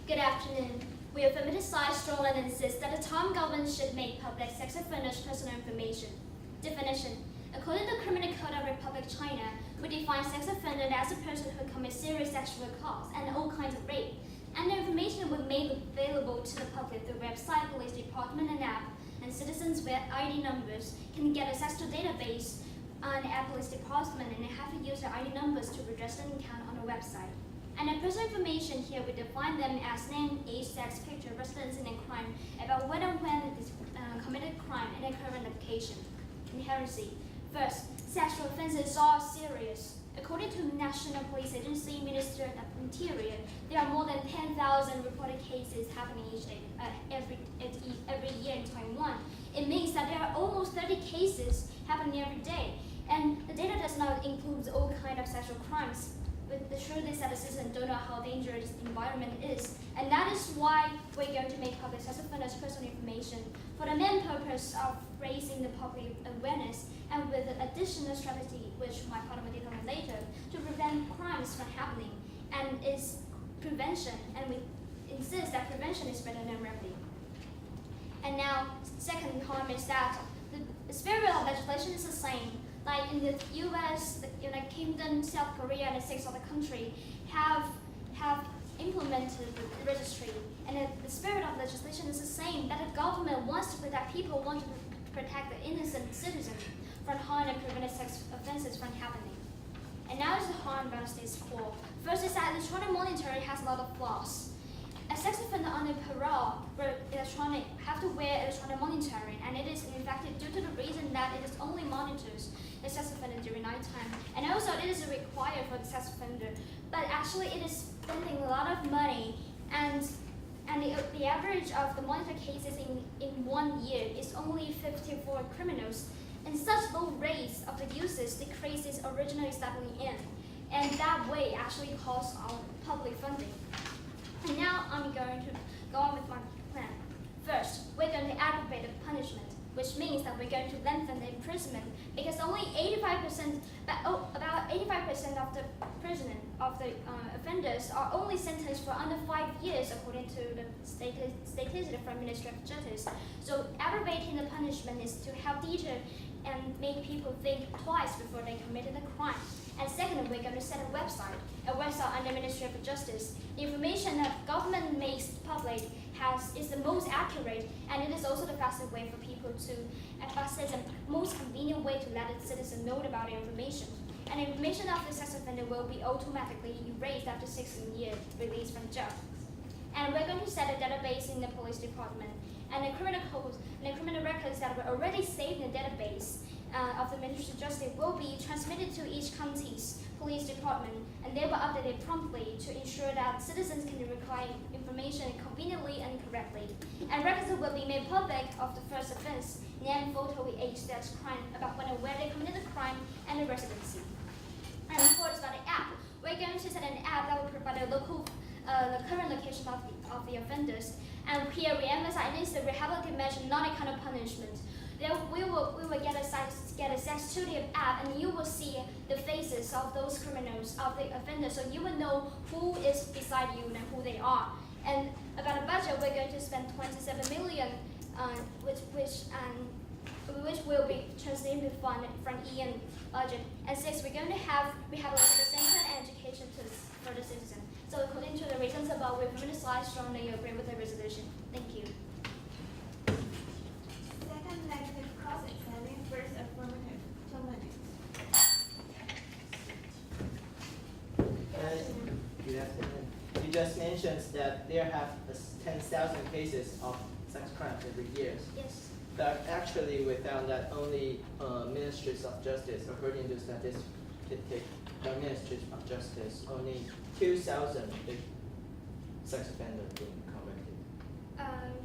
Good afternoon. We have emphasized strongly and insist that the Taiwan government should make public sex offenders' personal information. Definition. According to the Criminal Code of Republic of China, we define sex offender as a person who commits serious sexual assaults and all kinds of rape. And the information will be made available to the public through website, police department, and app. And citizens with ID numbers can get access to database on the police department, and they have to use their ID numbers to register an account on the website. And the personal information here, we define them as name, age, sex, picture, residence, and crime, about when and when it is committed crime, and their current location. Inherency. First, sexual offenses are serious. According to National Police Agency, Ministry of Interior, there are more than 10,000 reported cases happening every year in Taiwan. It means that there are almost 30 cases happening every day. And the data does not include all kinds of sexual crimes. But the truth is that the citizens don't know how dangerous the environment is. And that is why we're going to make public sex offenders' personal information for the main purpose of raising the public awareness and with an additional strategy, which my partner will detail later, to prevent crimes from happening. And it's prevention, and we insist that prevention is better than remedy. And now, second harm is that the spirit of legislation is the same. Like in the US, the United Kingdom, South Korea, and 6 other countries have implemented the registry. And the spirit of legislation is the same, that the government wants to protect people, wants to protect the innocent citizens from harm and prevent sex offenses from happening. And now is the harm about the status quo. First is that electronic monitoring has a lot of flaws. A sex offender on a parole have to wear electronic monitoring, and it is in fact due to the reason that it is only monitors the sex offender during nighttime, and also it is required for the sex offender. But actually, it is spending a lot of money, and the average of the monitor cases in 1 year is only 54 criminals. And such low rates of the users decreases originally settling in, and that way actually costs our public funding. And now I'm going to go on with my plan. First, we're going to aggravate the punishment, which means that we're going to lengthen the imprisonment, because only 85%, about 85% of the offenders are only sentenced for under 5 years, according to the statistics from Ministry of Justice. So aggravating the punishment is to help deter and make people think twice before they committed a crime. And second, we're going to set a website under Ministry of Justice. The information that government makes public is the most accurate, and it is also the fastest way for people to, fastest and most convenient way to let the citizen know about the information. And the information of the sex offender will be automatically erased after 16 years release from jail. And we're going to set a database in the police department. And the criminal codes and the criminal records that were already saved in the database of the Ministry of Justice will be transmitted to each county's police department, and they will update it promptly to ensure that citizens can require information conveniently and correctly. And records will be made public of the first offense, name, photo, age, sex, crime, about when and where they committed the crime, and the residency. And of course, about the app, we're going to set an app that will provide the current location of the offenders. And here we emphasize it is a rehabilitative measure, not a kind of punishment. Then we will get access to the app, and you will see the faces of those criminals, of the offenders, so you will know who is beside you and who they are. And about the budget, we're going to spend 27 million, which will be translated from EN budget. And 6, we're going to have rehabilitative center and education for the citizen. So according to the reasons above, we permanently strongly agree with the resolution. Thank you. Second, negative cross-examine. First, affirmative. 2 minutes. Good afternoon. You just mentioned that there have 10,000 cases of sex crimes every year. Yes. But actually, we found that only Ministries of Justice, according to statistics, the Ministry of Justice, only 2,000 sex offenders being convicted.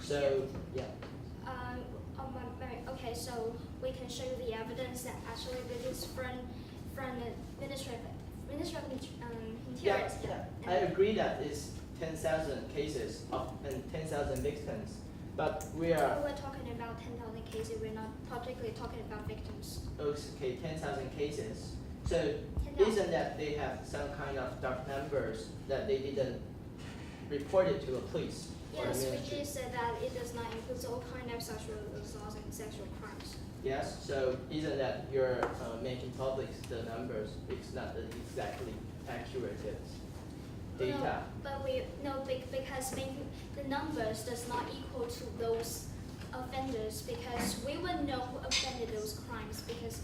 So, yeah. Okay, so we can show you the evidence that actually this is from the Ministry of Interior. Yeah. I agree that it's 10,000 cases and 10,000 victims, but we're talking about 10,000 cases. We're not particularly talking about victims. Okay, 10,000 cases. So 10,000. isn't that they have some kind of dark numbers that they didn't report it to the police or the Yes, we ministry. did say that it does not include all kind of sexual assaults and sexual crimes. Yes, so isn't that you're making public the numbers? It's not exactly accurate data. No, but because making the numbers does not equal to those offenders, because we would know who offended those crimes because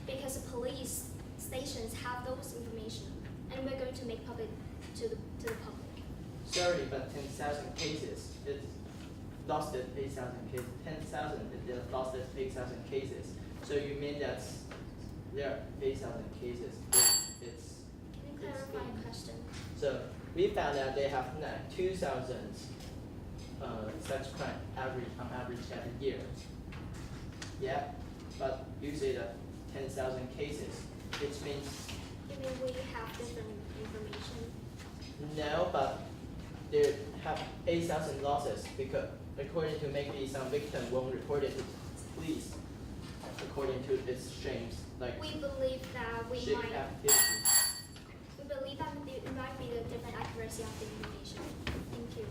the police stations have those information, and we're going to make public to the public. Sorry, but 10,000 cases, it lost it 8,000 cases. 10,000, it lost it 8,000 cases. So you mean that there are 8,000 cases? It's Can you clarify the question? so we found that they have 2,000 sex crime on average every year. Yeah, but you say that 10,000 cases, which means You mean we have different information? no, but they have 8,000 losses because according to maybe some victim won't report it to police according to its shames like We believe that we shape might. activity. We believe that it might be the different accuracy of the information. Thank you.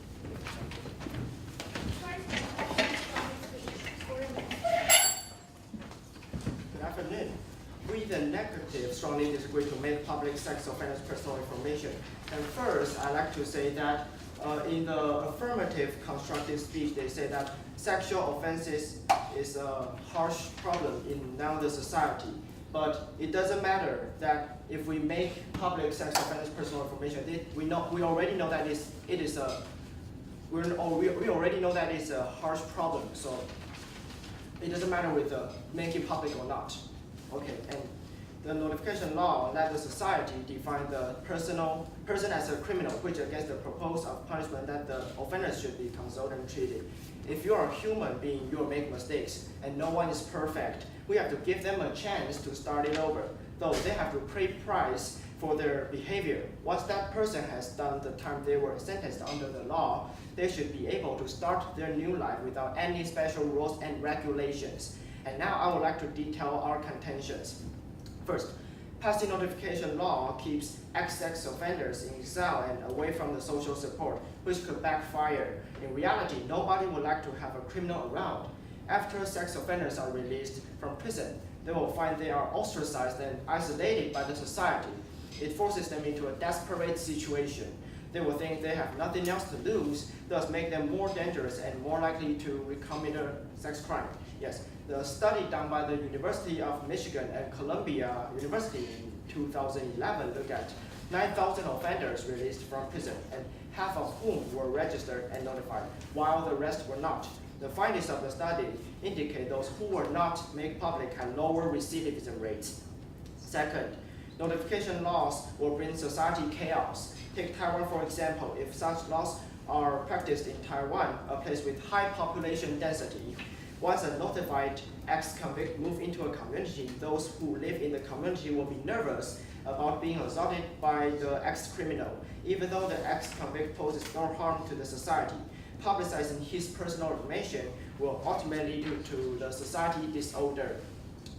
First, questions from the speech. Good afternoon. We, the negative, strongly disagree to make public sex offenders' personal information. And first, I'd like to say that in the affirmative constructive speech, they say that sexual offenses is a harsh problem in now the society. But it doesn't matter that if we make public sex offenders' personal information, we already know that we already know that it's a harsh problem. So it doesn't matter with making public or not. Okay, and the notification law let the society define the person as a criminal, which against the proposal of punishment that the offenders should be consulted and treated. If you are a human being, you will make mistakes, and no one is perfect. We have to give them a chance to start it over, though they have to pay price for their behavior. Once that person has done the time they were sentenced under the law, they should be able to start their new life without any special rules and regulations. And now I would like to detail our contentions. First, passing notification law keeps ex-sex offenders in exile and away from the social support, which could backfire. In reality, nobody would like to have a criminal around. After sex offenders are released from prison, they will find they are ostracized and isolated by the society. It forces them into a desperate situation. They will think they have nothing else to lose, thus make them more dangerous and more likely to recommit a sex crime. Yes, the study done by the University of Michigan and Columbia University in 2011 looked at 9,000 offenders released from prison, and half of whom were registered and notified, while the rest were not. The findings of the study indicate those who were not made public had lower recidivism rates. Second, notification laws will bring society chaos. Take Taiwan for example. If such laws are practiced in Taiwan, a place with high population density, once a notified ex-convict moves into a community, those who live in the community will be nervous about being assaulted by the ex-criminal, even though the ex-convict poses no harm to the society. Publicizing his personal information will ultimately lead to the society disorder.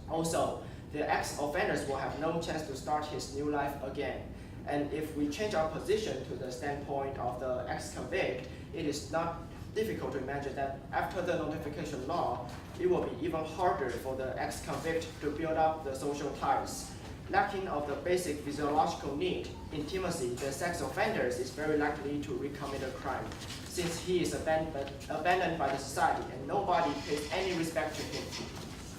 Also, the ex-offenders will have no chance to start his new life again. And if we change our position to the standpoint of the ex-convict, it is not difficult to imagine that after the notification law, it will be even harder for the ex-convict to build up the social ties. Lacking of the basic physiological need, intimacy, the sex offenders is very likely to recommit a crime, since he is abandoned by the society and nobody pays any respect to him.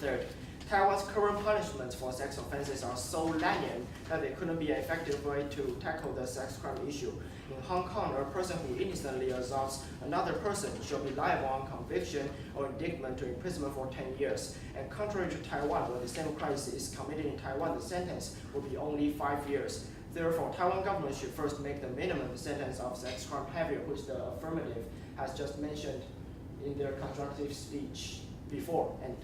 Third, Taiwan's current punishments for sex offenses are so lenient that they couldn't be an effective way to tackle the sex crime issue. In Hong Kong, a person who innocently assaults another person shall be liable on conviction or indictment to imprisonment for 10 years. And contrary to Taiwan, where the same crime is committed in Taiwan, the sentence will be only 5 years. Therefore, Taiwan government should first make the minimum sentence of sex crime heavier, which the affirmative has just mentioned in their constructive speech before. And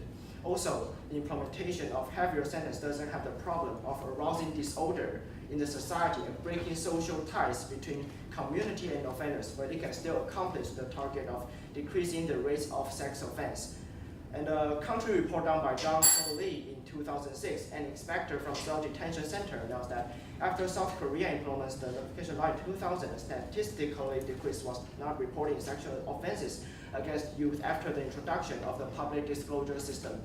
also, the implementation of heavier sentence doesn't have the problem of arousing disorder in the society and breaking social ties between community and offenders, but it can still accomplish the target of decreasing the rates of sex offense. And a country report done by Zhang Lee in 2006, an inspector from Seoul Detention Center announced that After South Korea implements the notification law in 2000, statistically decrease was not reporting sexual offenses against youth after the introduction of the public disclosure system,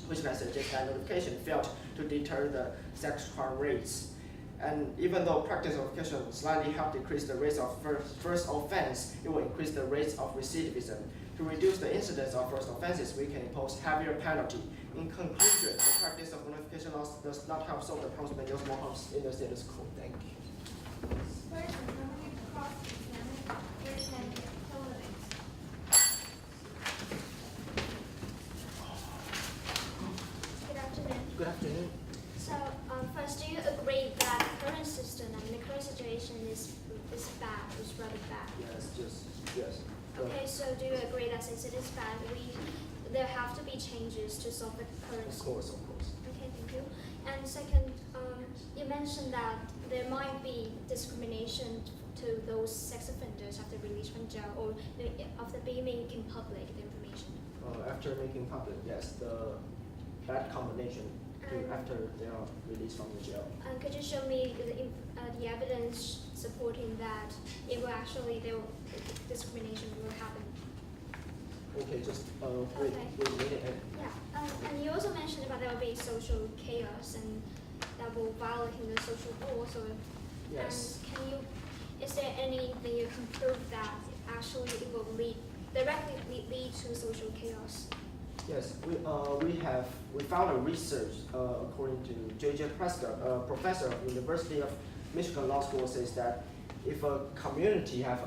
which can suggest that notification failed to deter the sex crime rates. And even though practice notification slightly helped decrease the rates of first offense, it will increase the rates of recidivism. To reduce the incidence of first offenses, we can impose heavier penalty. In conclusion, the practice of notification laws does not help solve the problems but deals more harms in the status quo. Thank you. Where is affirmative cross-examined? Where is negative tolerance? Good afternoon. Good afternoon. So, first, do you agree that the current system, the current situation is bad, is rather bad? Yes. Okay, so do you agree that since it is bad, there have to be changes to solve the current? Of course. Okay, thank you. And second, you mentioned that there might be discrimination to those sex offenders after release from jail or after being made in public the information. After making public, yes, the bad combination after they are released from the jail. Could you show me the evidence supporting that discrimination will happen? Okay, just wait a minute. Yeah, and you also mentioned about there will be social chaos and that will violate the social rules. Yes. And is there anything you can prove that actually it will directly lead to social chaos? Yes, we found a research according to J.J. Prescott, a professor of University of Michigan Law School, says that if a community have